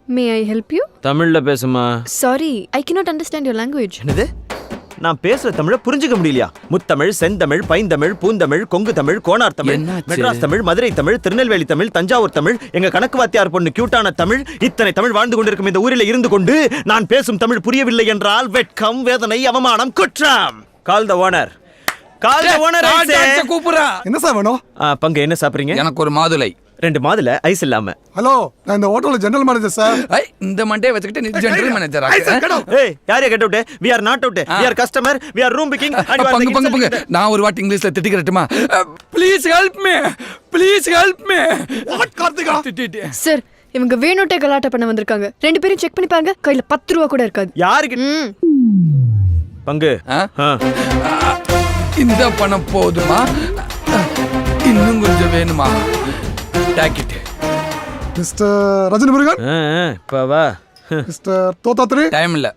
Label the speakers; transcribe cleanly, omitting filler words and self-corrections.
Speaker 1: May I help you?
Speaker 2: தமிழ்ல பேசுமா.
Speaker 1: Sorry, I cannot understand your language.
Speaker 3: என்னது? நான் பேசுற தமிழ புரிஞ்சுக்க முடியலையா? முத்தமிழ், செந்தமிழ், பைந்தமிழ், பூந்தமிழ், கொங்கு தமிழ், கோனார் தமிழ், மெட்ராஸ் தமிழ், மதுரை தமிழ், திருநெல்வேலி தமிழ், தஞ்சாவூர் தமிழ், எங்க கணக்கு வாத்தியார் பொண்ணு கியூட்டான தமிழ், இத்தனை தமிழ் வாழ்ந்து கொண்டிருக்கும் இந்த ஊரில் இருந்து கொண்டு நான் பேசும் தமிழ் புரியவில்லை என்றால் வெட்கம், வேதனை, அவமானம், குற்றம். Call the owner. Call the owner.
Speaker 4: கூப்பிடுறா.
Speaker 5: என்ன சார் வேணும்?
Speaker 3: பங்கு என்ன சாப்பிடுறீங்க?
Speaker 4: எனக்கு ஒரு மாதுளை.
Speaker 3: 2 மாதுளை ஐஸ் இல்லாம.
Speaker 5: ஹலோ, நான் இந்த ஹோட்டல்ல ஜெனரல் மேனேஜர் சார்.
Speaker 4: இந்த மண்டே வச்சுக்கிட்டு நீ ஜெனரல் மேனேஜரா?
Speaker 3: ஏய், யாரையா get out? we are not out, we are customer, we are room booking and you are
Speaker 4: பங்கு நான் ஒரு வாட்டி இங்கிலீஷ்ல திட்டிக்கிறட்டுமா? Please help me, please help me.
Speaker 5: What Karthika?
Speaker 1: Sir, இவங்க வேணுட்டே கலாட்டா பண்ண வந்திருக்காங்க. 2 பேரும் செக் பண்ணி பாருங்க, கையில 10 ரூபா கூட இருக்காது.
Speaker 3: யாருக்கு பங்கு?
Speaker 4: இந்த பணம் போதுமா? இன்னும் கொஞ்சம் வேணுமா? டாக்கிட்.
Speaker 5: மிஸ்டர் ரஜினி முருகன்.
Speaker 3: இப்ப வா.
Speaker 5: மிஸ்டர் தோத்தாத்ரி.
Speaker 4: டைம் இல்ல.